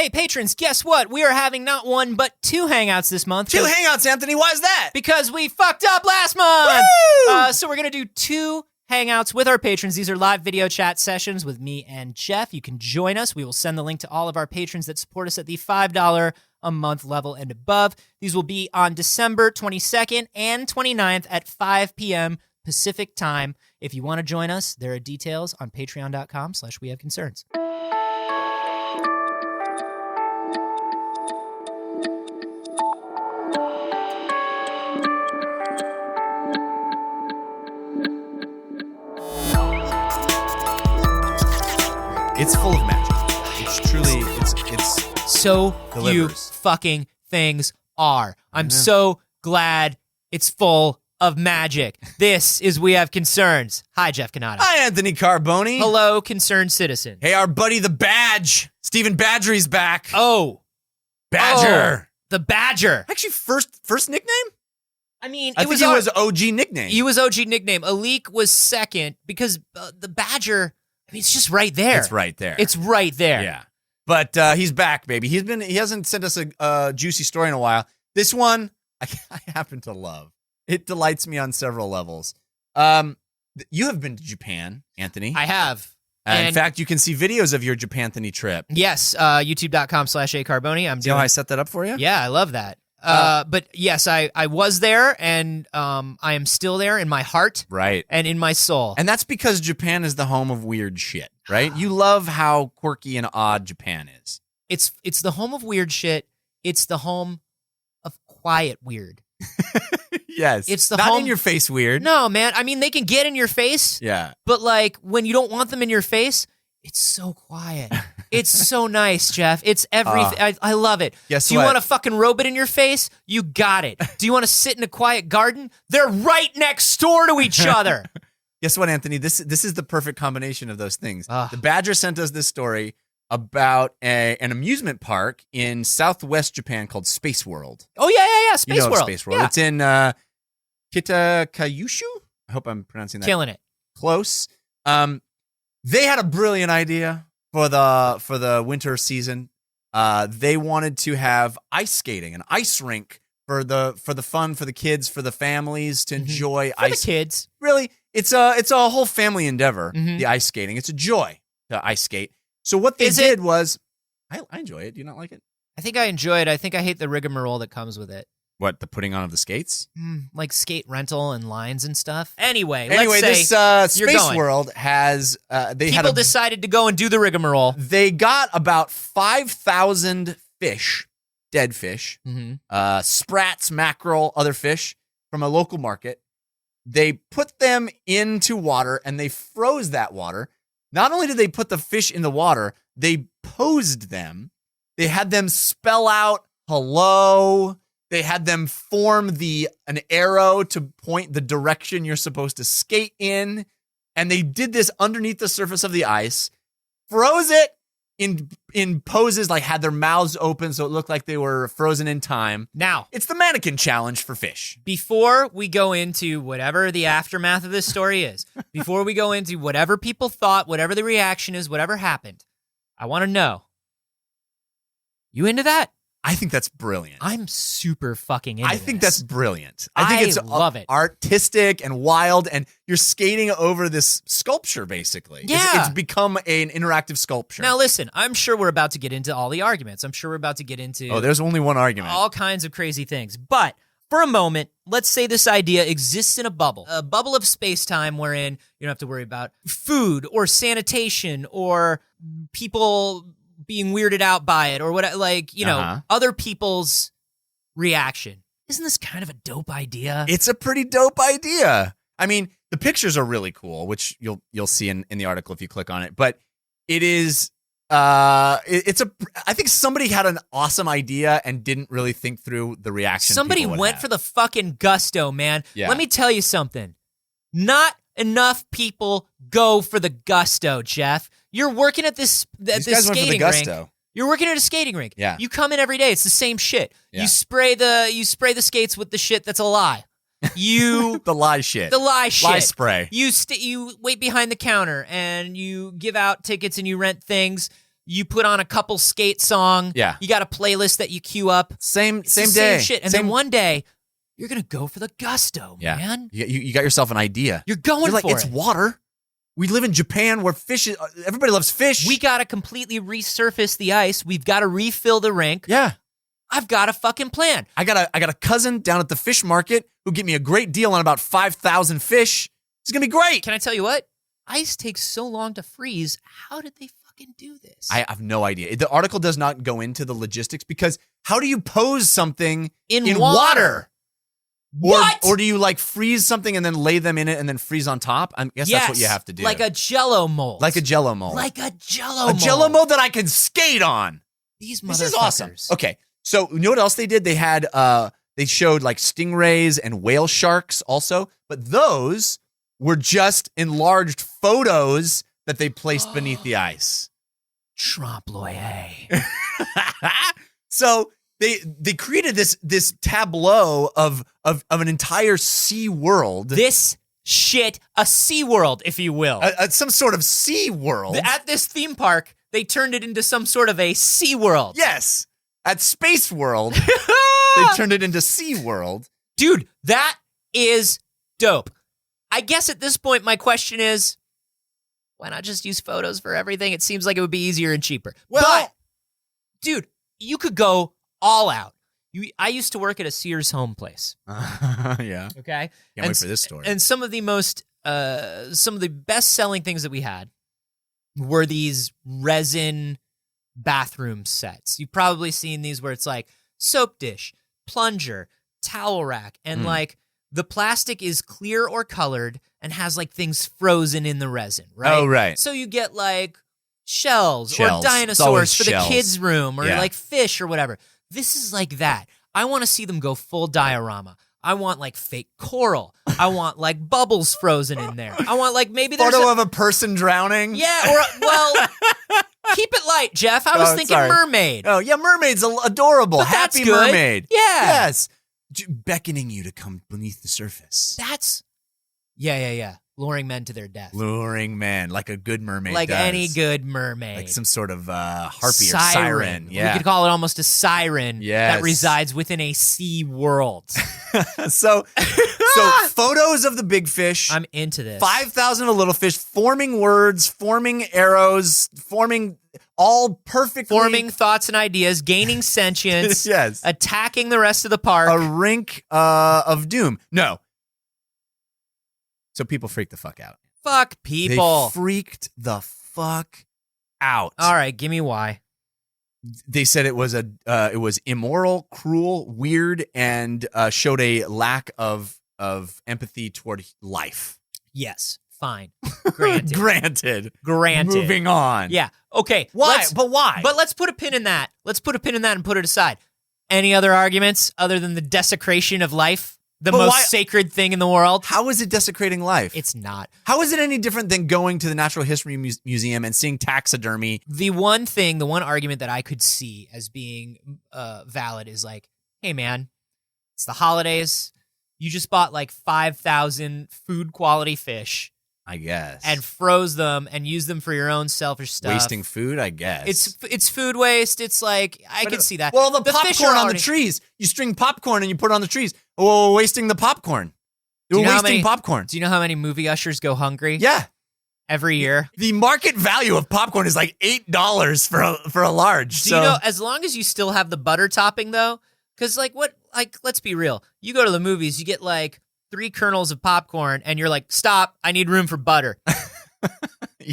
Hey, patrons, guess what? We are having not one, but two hangouts this month. 2 hangouts, Anthony. Why is that? Because we fucked up last month. Woo! So we're going to do 2 hangouts with our patrons. These are live video chat sessions with me and Jeff. You can join us. We will send the link to all of our patrons that support us at the $5 a month level and above. These will be on December 22nd and 29th at 5 p.m. Pacific time. If you want to join us, there are details on patreon.com/wehaveconcerns. It's full of magic. It's truly, it's So delivers. few fucking things are. I'm so glad it's full of magic. This is We Have Concerns. Hi, Jeff Canada. Hi, Anthony Carboni. Hello, concerned citizen. Hey, our buddy the Badge. Stephen Badgery's back. Oh. Badger. The Badger. Actually, first nickname? I mean, I think it was OG nickname. He was OG nickname. Alik was second because the Badger, I mean, it's just right there. It's right there. It's right there. Yeah. But he's back, baby. He hasn't sent us a juicy story in a while. This one, I happen to love. It delights me on several levels. You have been to Japan, Anthony. I have. In fact, you can see videos of your Japanthony trip. Yes, youtube.com/acarboni. See how I set that up for you? Yeah, I love that. But yes, I was there, and I am still there in my heart, Right. and in my soul. And that's because Japan is the home of weird shit, right? You love how quirky and odd Japan is. It's the home of weird shit. It's the home of quiet weird. Yes. It's the Not home- in your face weird. No, man. I mean, they can get in your face, Yeah. but like when you don't want them in your face, it's so quiet. It's so nice, Jeff. It's everything. I love it. Guess Do you what? want a fucking robot in your face? You got it. Do you want to sit in a quiet garden? They're right next door to each other. Guess what, Anthony? This is the perfect combination of those things. Ugh. The Badger sent us this story about an amusement park in southwest Japan called Space World. Oh, yeah. Space You know World. Space World. Yeah. It's in Kitakyushu. I hope I'm pronouncing that Killing it. close. They had a brilliant idea for the winter season. They wanted to have ice skating, an ice rink for the fun, for the kids, for the families to enjoy For ice. the kids. Really, it's a whole family endeavor. Mhm. The ice skating, it's a joy to ice skate. So what they did was, I enjoy it. Do you not like it? I think I enjoy it. I think I hate the rigmarole that comes with it. What, the putting on of the skates? Like skate rental and lines and stuff. Anyway, Anyway, let's say this you're Space going. World has people decided to go and do the rigmarole. They got about 5,000 fish, dead fish, sprats, mackerel, other fish from a local market. They put them into water and they froze that water. Not only did they put the fish in the water, they posed them. They had them spell out hello. They had them form an arrow to point the direction you're supposed to skate in. And they did this underneath the surface of the ice, froze it in poses, like had their mouths open so it looked like they were frozen in time. Now, It's the mannequin challenge for fish. before we go into whatever the aftermath of this story is, before we go into whatever people thought, whatever the reaction is, whatever happened, I want to know, you into that? I think that's brilliant. I'm super fucking into I think this. that's brilliant. I think it's love it. artistic and wild, and you're skating over this sculpture, basically. Yeah. It's become an interactive sculpture. Now, listen, I'm sure we're about to get into all the arguments. I'm sure we're about to get into there's only one argument. all kinds of crazy things. But for a moment, let's say this idea exists in a bubble of space-time wherein you don't have to worry about food or sanitation or people being weirded out by it or what, other people's reaction. Isn't this kind of a dope idea? It's a pretty dope idea. I mean, the pictures are really cool, which you'll see in the article if you click on it. But it is, I think somebody had an awesome idea and didn't really think through the reaction. Somebody people would went have. for the fucking gusto, man. Yeah. Let me tell you something. Not enough people go for the gusto, Jeff. You're working at this These guys went for the skating gusto. rink. You're working at a skating rink. Yeah. You come in every day. It's the same shit. Yeah. You spray the skates with the shit that's a lie. You The lie shit. the lie shit. Lie spray. You wait behind the counter and you give out tickets and you rent things. You put on a couple skate song. Yeah. You got a playlist that you queue up. Same It's the day. Same shit. And then one day, you're going to go for the gusto, man. You got yourself an idea. You're going like, for it's it. water. We live in Japan where fish is, everybody loves fish. We got to completely resurface the ice. We've got to refill the rink. Yeah. I've got a fucking plan. I got a cousin down at the fish market who gave me a great deal on about 5,000 fish. It's going to be great. Can I tell you what? Ice takes so long to freeze. How did they fucking do this? I have no idea. The article does not go into the logistics because how do you pose something in water? What? Or do you like freeze something and then lay them in it and then freeze on top? I guess that's what you have to do. Like a Jello mold. Like a Jello mold. Like a Jello mold. A Jello mold that I can skate on. These This is awesome. motherfuckers. Okay, so you know what else they did? They had they showed like stingrays and whale sharks also, but those were just enlarged photos that they placed beneath the ice. Trompe-l'oeil. So they created this tableau of an entire sea world. This shit, a Sea World, if you will. Some sort of sea world. At this theme park, they turned it into some sort of a Sea World. Yes. At Space World, they turned it into Sea World. Dude, that is dope. I guess at this point, my question is, why not just use photos for everything? It seems like it would be easier and cheaper. Well, but, dude, you could go all out. I used to work at a Sears home place. Yeah. Okay? Can't wait for this story. And some of the best-selling things that we had were these resin bathroom sets. You've probably seen these where it's like soap dish, plunger, towel rack, and like the plastic is clear or colored and has like things frozen in the resin, right? Oh, right. So you get like shells. Shells. Or It's dinosaurs always for shells. the kids' room or Yeah. like fish or whatever. This is like that. I want to see them go full diorama. I want like fake coral. I want like bubbles frozen in there. I want like maybe there's Photo of a person drowning. yeah, or well, keep it light, Jeff. I was thinking sorry. mermaid. Oh, yeah, mermaid's adorable. But that's Happy good. mermaid. Yeah. Yes. Beckoning you to come beneath the surface. That's yeah. Luring men to their death. Luring man, like a good mermaid Like does. any good mermaid. Like some sort of harpy or siren. Yeah. We could call it almost a siren Yes. that resides within a sea world. So photos of the big fish. I'm into this. 5,000 of little fish forming words, forming arrows, forming all perfectly. Forming thoughts and ideas, gaining sentience, Yes. attacking the rest of the park. A rink of doom. No. So people freaked the fuck out. Fuck people. They freaked the fuck out. All right, give me why. They said it was immoral, cruel, weird, and showed a lack of empathy toward life. Yes, fine. Granted. Granted. Moving on. Yeah. Okay. Why? But why? But let's put a pin in that. Let's put a pin in that and put it aside. Any other arguments other than the desecration of life? The most sacred thing in the world? How is it desecrating life? It's not. How is it any different than going to the Natural History Museum and seeing taxidermy? The one argument that I could see as being valid is like, hey man, it's the holidays. You just bought like 5,000 food quality fish. I guess. And froze them and used them for your own selfish stuff. Wasting food, I guess. It's food waste. It's like, I could see that. Well, the fish popcorn are on already- the trees. You string popcorn and you put it on the trees. Oh, wasting the popcorn. Do you You're know how wasting many- popcorn. Do you know how many movie ushers go hungry? Yeah. Every year. The market value of popcorn is like $8 for a large. Do you know, as long as you still have the butter topping though, because let's be real. You go to the movies, you get like 3 kernels of popcorn and you're like, stop, I need room for butter.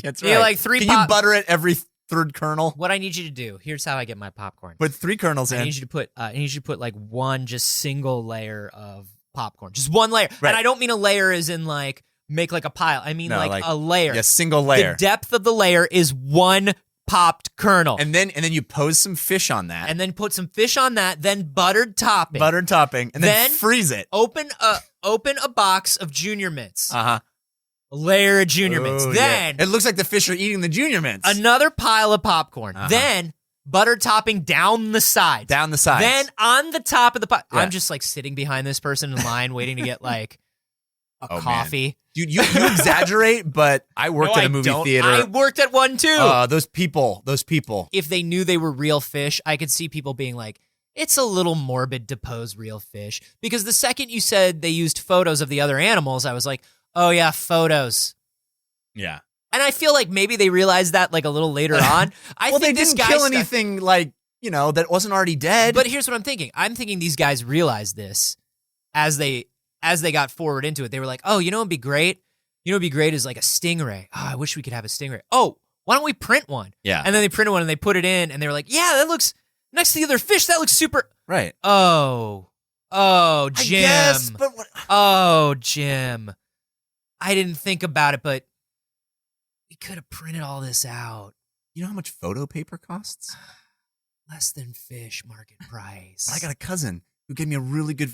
That's You're right. like 3 Can you butter it every third kernel? What I need you to do, here's how I get my popcorn. Put 3 kernels in. I need you to put like one just single layer of popcorn. Just one layer. Right. And I don't mean a layer as in like make like a pile. I mean like a layer. Yeah, single layer. The depth of the layer is one popped kernel. And then you pose some fish on that. And then put some fish on that, then buttered topping. Buttered topping. And then freeze it. Open a box of Junior Mints. Uh-huh. A layer of Junior Mints. Oh, Then yeah. It looks like the fish are eating the Junior Mints. another pile of popcorn. Uh-huh. Then butter topping down the sides. Down the sides. Then on the top of the pot. Yeah. I'm just like sitting behind this person in line waiting to get like a coffee. Man. Dude, you exaggerate, but I worked at a movie theater. I worked at one too. Those people. If they knew they were real fish, I could see people being like, it's a little morbid to pose real fish. Because the second you said they used photos of the other animals, I was like, oh yeah, photos. Yeah. And I feel like maybe they realized that like a little later on. Well, they didn't kill anything like, that wasn't already dead. But here's what I'm thinking. I'm thinking these guys realized this as they got forward into it. They were like, oh, you know what'd be great? You know what'd be great is like a stingray. Oh, I wish we could have a stingray. Oh, why don't we print one? Yeah. And then they printed one and they put it in and they were like, yeah, that looks, next to the other fish, that looks super. Right. Oh, Jim. I guess, but what? Oh, Jim. I didn't think about it, but we could have printed all this out. You know how much photo paper costs? Less than fish market price. I got a cousin who gave me a really good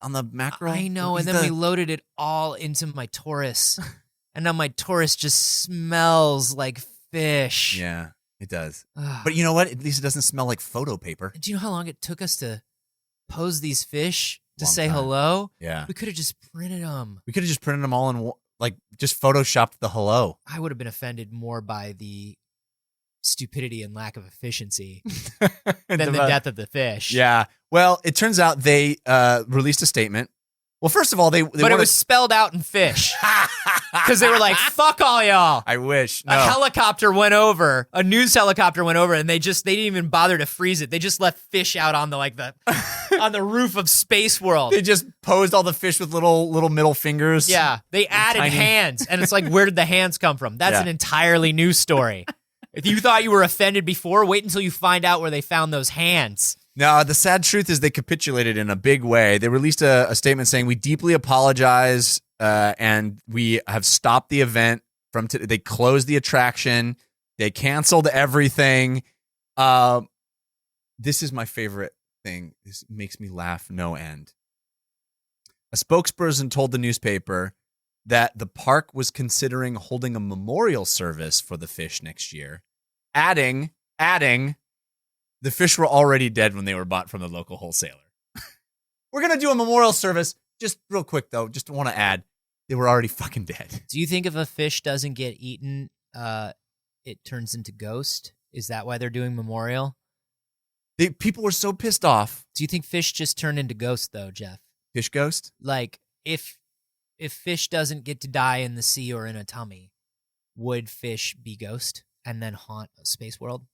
on the mackerel. I know, and then we loaded it all into my Taurus. And now my Taurus just smells like fish. Yeah, it does. But you know what? At least it doesn't smell like photo paper. Do you know how long it took us to pose these fish to Long say time. hello? Yeah. We could have just printed them. We could have just printed them all in, just photoshopped the hello. I would have been offended more by the stupidity and lack of efficiency than the death of the fish. Yeah. Well, it turns out they released a statement. Well, first of all, it was spelled out in fish because they were like, "Fuck all y'all." I wish. No. A helicopter went over, a news helicopter went over, and they didn't even bother to freeze it. They just left fish out on the on the roof of Space World. They just posed all the fish with little middle fingers. Yeah, they added tiny hands, and it's like, where did the hands come from? That's an entirely new story. If you thought you were offended before, wait until you find out where they found those hands. No, the sad truth is they capitulated in a big way. They released a statement saying, we deeply apologize and we have stopped the event from today. They closed the attraction. They canceled everything. This is my favorite thing. This makes me laugh no end. A spokesperson told the newspaper that the park was considering holding a memorial service for the fish next year, adding, the fish were already dead when they were bought from the local wholesaler. We're going to do a memorial service. Just real quick, though, just want to add, they were already fucking dead. Do you think if a fish doesn't get eaten, it turns into ghost? Is that why they're doing memorial? People were so pissed off. Do you think fish just turn into ghost, though, Jeff? Fish ghost? Like, if fish doesn't get to die in the sea or in a tummy, would fish be ghost and then haunt a space world?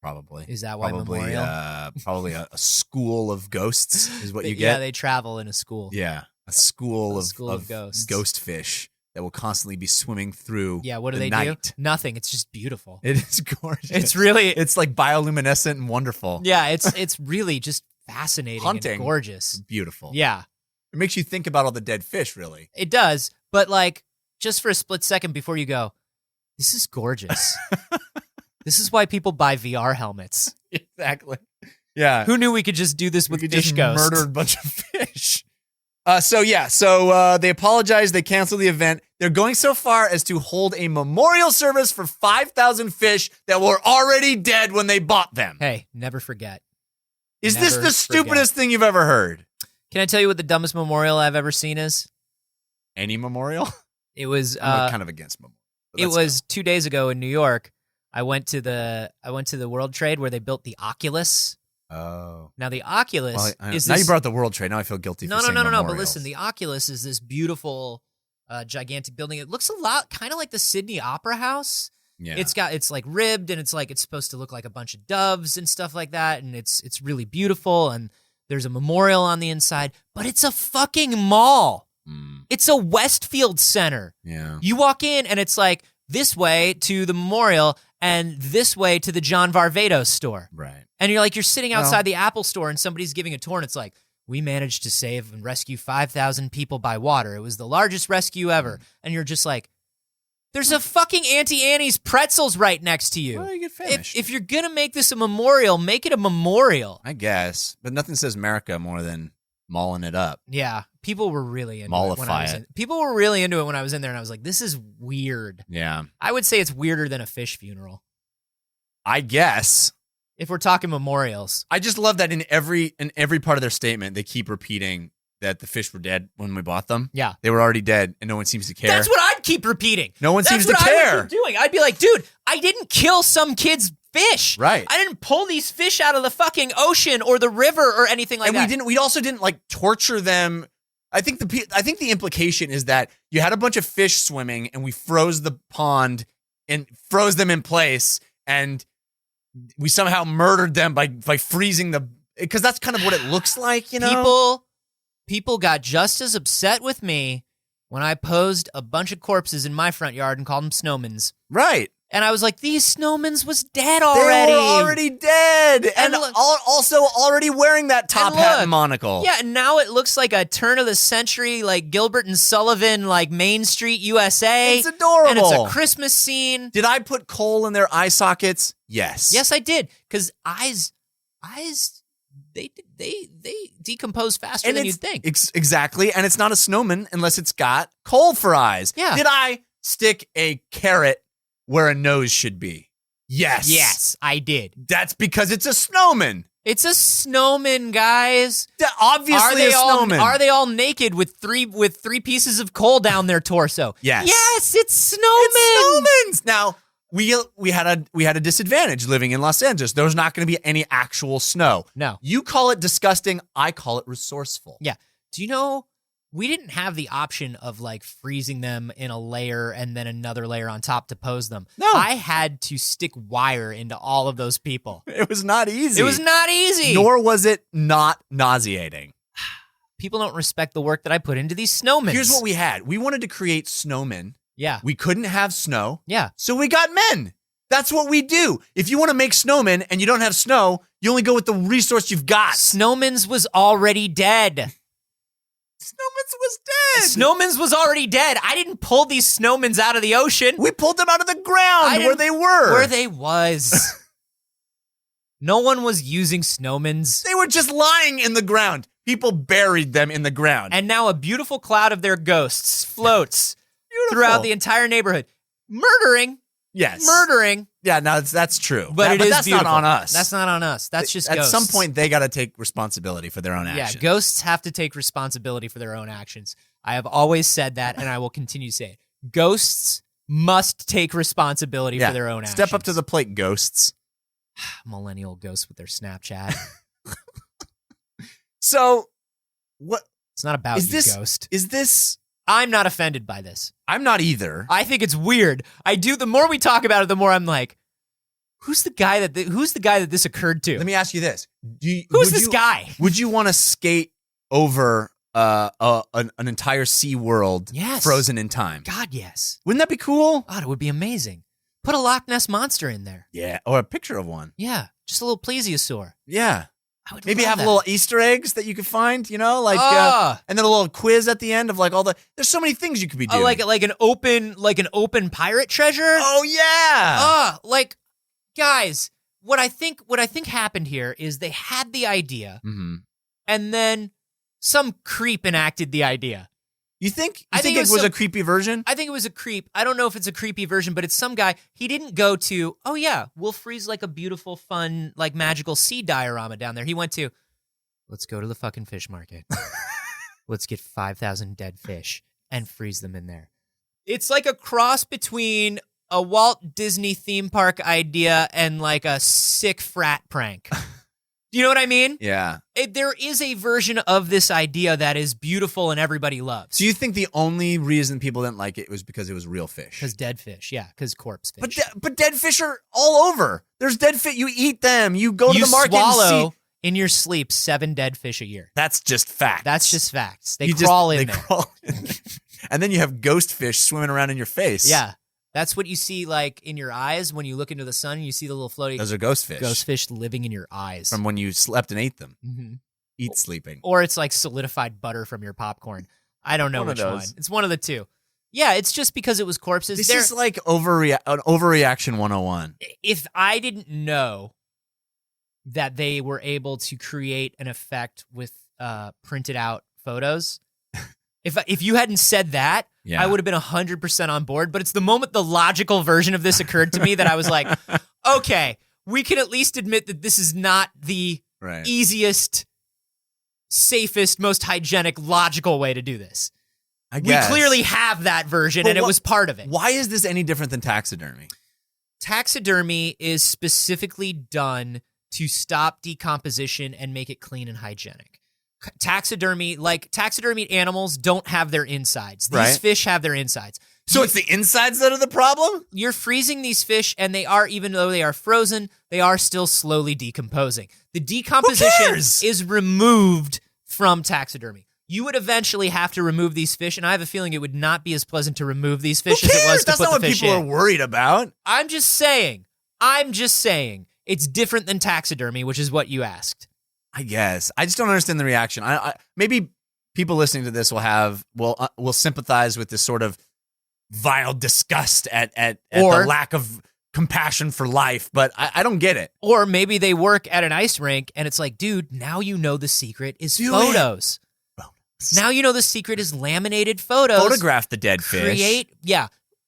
Probably. Is that why memorial? Probably a school of ghosts is what you get. Yeah, they travel in a school. Yeah, a school of ghosts. Ghost fish that will constantly be swimming through. Yeah, what do the they night. do? Nothing. It's just beautiful. It is gorgeous. It's like bioluminescent and wonderful. Yeah, it's really just fascinating Haunting. and gorgeous. Beautiful. Yeah. It makes you think about all the dead fish, really. It does, but like just for a split second before you go, this is gorgeous. This is why people buy VR helmets. Exactly. Yeah. Who knew we could just do this with fish ghosts? Murdered a bunch of fish. So they apologized. They canceled the event. They're going so far as to hold a memorial service for 5,000 fish that were already dead when they bought them. Hey, never forget. Is this the stupidest thing you've ever heard? Can I tell you what the dumbest memorial I've ever seen is? Any memorial? It was I'm kind of against memorial. It was 2 days ago in New York. I went to the World Trade where they built the Oculus. Oh. Now the Oculus is now this, you brought the World Trade. Now I feel guilty for saying No. memorials. But listen, the Oculus is this beautiful, gigantic building. It looks a lot kind of like the Sydney Opera House. Yeah. It's like ribbed and it's supposed to look like a bunch of doves and stuff like that. And it's really beautiful. And there's a memorial on the inside, but it's a fucking mall. It's a Westfield Center. Yeah. You walk in and it's like this way to the memorial and this way to the John Varvatos store. Right. And you're sitting outside the Apple store and somebody's giving a tour and it's like, we managed to save and rescue 5,000 people by water. It was the largest rescue ever. And you're just like, there's a fucking Auntie Annie's pretzels right next to you. Well, you get finished. If you're going to make this a memorial, make it a memorial. I guess. But nothing says America more than malling it up. Yeah. People were really into it. People were really into it when I was in there, and I was like, this is weird. Yeah. I would say it's weirder than a fish funeral. I guess. If we're talking memorials. I just love that in every part of their statement, they keep repeating that the fish were dead when we bought them. Yeah. They were already dead, and no one seems to care. That's what I'd keep repeating. No one seems to That's what care. I would keep doing. I'd be like, dude, I didn't kill some kid's fish. Right. I didn't pull these fish out of the fucking ocean or the river or anything like that. And we also didn't like torture them. I think the implication is that you had a bunch of fish swimming, and we froze the pond and froze them in place, and we somehow murdered them by freezing because that's kind of what it looks like, you know? People got just as upset with me when I posed a bunch of corpses in my front yard and called them snowmans. Right. And I was like, these snowmans was dead already. They were already dead. And also already wearing that top hat and monocle. Yeah, and now it looks like a turn of the century, like Gilbert and Sullivan, like Main Street, USA. It's adorable. And it's a Christmas scene. Did I put coal in their eye sockets? Yes. Yes, I did. Because eyes, they decompose faster than you'd think. Exactly. And it's not a snowman unless it's got coal for eyes. Yeah. Did I stick a carrot where a nose should be? Yes. Yes, I did. That's because it's a snowman. It's a snowman, guys. Obviously a snowman. Are they all naked with three pieces of coal down their torso? Yes. Yes, it's snowmen. It's snowmans. Now, we had a disadvantage living in Los Angeles. There's not going to be any actual snow. No. You call it disgusting. I call it resourceful. Yeah. Do you know, we didn't have the option of like freezing them in a layer and then another layer on top to pose them. No. I had to stick wire into all of those people. It was not easy. It was not easy. Nor was it not nauseating. People don't respect the work that I put into these snowmen. Here's what we had. We wanted to create snowmen. Yeah. We couldn't have snow. Yeah. So we got men. That's what we do. If you want to make snowmen and you don't have snow, you only go with the resource you've got. Snowman's was already dead. Snowman's was dead. Snowman's was already dead. I didn't pull these snowmans out of the ocean. We pulled them out of the ground where they were. Where they was. No one was using snowmans. They were just lying in the ground. People buried them in the ground. And now a beautiful cloud of their ghosts floats throughout the entire neighborhood. Murdering. Yes. Murdering. Yeah, no, that's true. But that's beautiful. Not on us. That's not on us. That's just At ghosts. some point, they got to take responsibility for their own actions. Yeah, ghosts have to take responsibility for their own actions. I have always said that, and I will continue to say it. Ghosts must take responsibility for their own actions. Step up to the plate, ghosts. Millennial ghosts with their Snapchat. So, what? It's not about ghost. Is this... I'm not offended by this. I'm not either. I think it's weird. The more we talk about it, the more I'm like, who's the guy that this occurred to? Let me ask you this. Who's this guy? Would you want to skate over an entire sea world frozen in time? God, yes. Wouldn't that be cool? God, it would be amazing. Put a Loch Ness Monster in there. Yeah, or a picture of one. Yeah, just a little plesiosaur. Yeah. I would maybe love have that. little Easter eggs that you could find, you know, like, and then a little quiz at the end of like all the. There's so many things you could be doing. Like an open pirate treasure. Oh yeah. Like, guys, what I think happened here is they had the idea, and then some creep enacted the idea. You think it was a creepy version? I think it was a creep. I don't know if it's a creepy version, but it's some guy. He didn't go to, oh yeah, we'll freeze like a beautiful, fun, like magical sea diorama down there. He went to, let's go to the fucking fish market. Let's get 5,000 dead fish and freeze them in there. It's like a cross between a Walt Disney theme park idea and like a sick frat prank. Do you know what I mean? Yeah. There is a version of this idea that is beautiful and everybody loves. So you think the only reason people didn't like it was because it was real fish? Because dead fish, yeah, because corpse fish. But dead fish are all over. There's dead fish. You eat them. You go to the market and see. In your sleep 7 dead fish a year. That's just fact. That's just facts. They crawl in there. And then you have ghost fish swimming around in your face. Yeah. That's what you see like in your eyes when you look into the sun and you see the little floating. Those are ghost fish. Ghost fish living in your eyes. From when you slept and ate them. Mm-hmm. Eat sleeping. Or it's like solidified butter from your popcorn. I don't know which one. It's one of the two. Yeah, it's just because it was corpses. This is like overreaction 101. If I didn't know that they were able to create an effect with printed out photos, if you hadn't said that, I would have been 100% on board. But it's the moment the logical version of this occurred to me that I was like, okay, we can at least admit that this is not the easiest safest, most hygienic, logical way to do this. I guess. We clearly have that version, and it was part of it. Why is this any different than taxidermy? Taxidermy is specifically done to stop decomposition and make it clean and hygienic. Taxidermy animals don't have their insides. These fish have their insides. So it's the insides that are the problem? You're freezing these fish, and they are, even though they are frozen, they are still slowly decomposing. The decomposition is removed from taxidermy. You would eventually have to remove these fish, and I have a feeling it would not be as pleasant to remove these fish as it was to That's put not the what fish people in. are worried about. I'm just saying. It's different than taxidermy, which is what you asked. I guess. I just don't understand the reaction. Maybe people listening to this will sympathize with this sort of vile disgust at the lack of compassion for life, but I don't get it. Or maybe they work at an ice rink, and it's like, dude, now you know the secret is photos. Now you know the secret is laminated photos. Photograph the dead fish.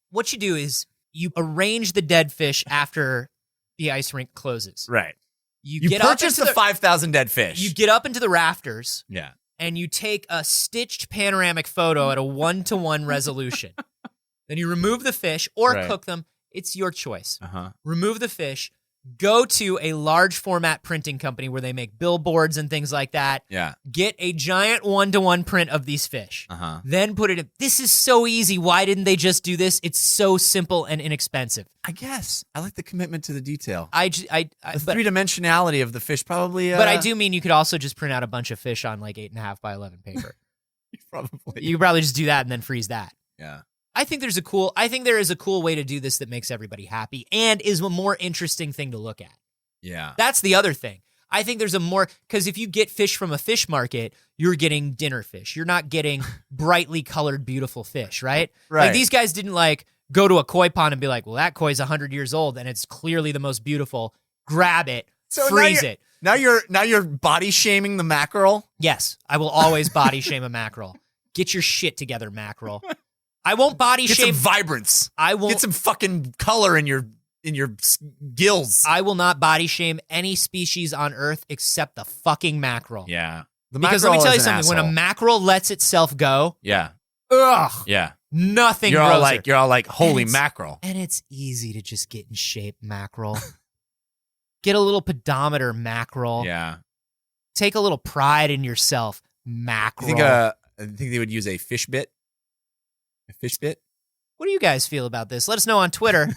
What you do is you arrange the dead fish after the ice rink closes. Right. You get purchase up the 5,000 dead fish. You get up into the rafters. Yeah. And you take a stitched panoramic photo at a 1:1 resolution. Then you remove the fish or cook them. It's your choice. Remove the fish. Go to a large format printing company where they make billboards and things like that. Yeah. Get a giant 1:1 print of these fish. Then put it in. This is so easy. Why didn't they just do this? It's so simple and inexpensive. I guess. I like the commitment to the detail. The three-dimensionality of the fish probably. But I do mean you could also just print out a bunch of fish on like 8.5 by 11 paper. Probably. You could probably just do that and then freeze that. Yeah. I think there is a cool way to do this that makes everybody happy and is a more interesting thing to look at. Yeah. That's the other thing. I think there's because if you get fish from a fish market, you're getting dinner fish. You're not getting brightly colored, beautiful fish, right? Right. Like these guys didn't go to a koi pond and be like, well, that koi's 100 years old and it's clearly the most beautiful. Grab it, freeze it. Now you're body shaming the mackerel? Yes, I will always body shame a mackerel. Get your shit together, mackerel. I won't body shame. Get some vibrance. I won't get some fucking color in your gills. I will not body shame any species on Earth except the fucking mackerel. Yeah. Because let me tell you something. When a mackerel lets itself go, ugh. Yeah. Nothing. You're all like, holy mackerel. And it's easy to just get in shape, mackerel. Get a little pedometer, mackerel. Yeah. Take a little pride in yourself, mackerel. I think they would use a fish bit. A fish bit? What do you guys feel about this? Let us know on Twitter.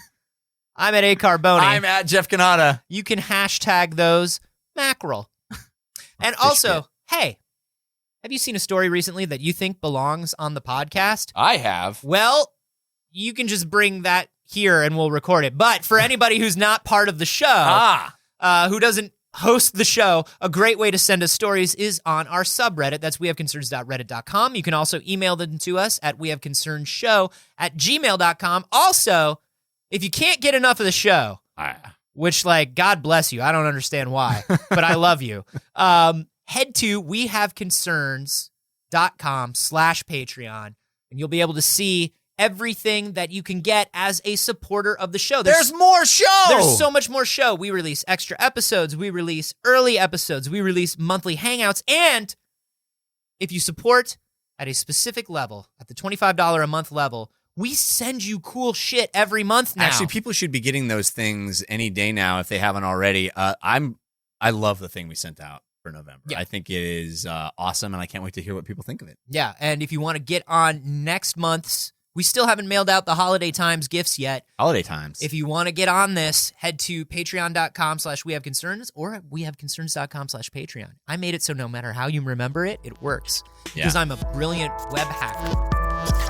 I'm at A Carboni. I'm at Jeff Canada. You can hashtag those mackerel. And also, hey, have you seen a story recently that you think belongs on the podcast? I have. Well, you can just bring that here and we'll record it. But for anybody who's not part of the show, who doesn't host the show, a great way to send us stories is on our subreddit. That's wehaveconcerns.reddit.com. You can also email them to us at wehaveconcernshow@gmail.com. Also, if you can't get enough of the show, which, God bless you. I don't understand why, but I love you. Head to wehaveconcerns.com/Patreon, and you'll be able to see everything that you can get as a supporter of the show. There's more show. There's so much more show. We release extra episodes. We release early episodes. We release monthly hangouts. And if you support at a specific level, at the $25 a month level, we send you cool shit every month now. Actually, people should be getting those things any day now if they haven't already. I love the thing we sent out for November. Yeah. I think it is awesome, and I can't wait to hear what people think of it. Yeah, and if you want to get on next month's, we still haven't mailed out the Holiday Times gifts yet. Holiday Times. If you want to get on this, head to patreon.com/wehaveconcerns or wehaveconcerns.com/Patreon. I made it so no matter how you remember it, it works. Because I'm a brilliant web hacker.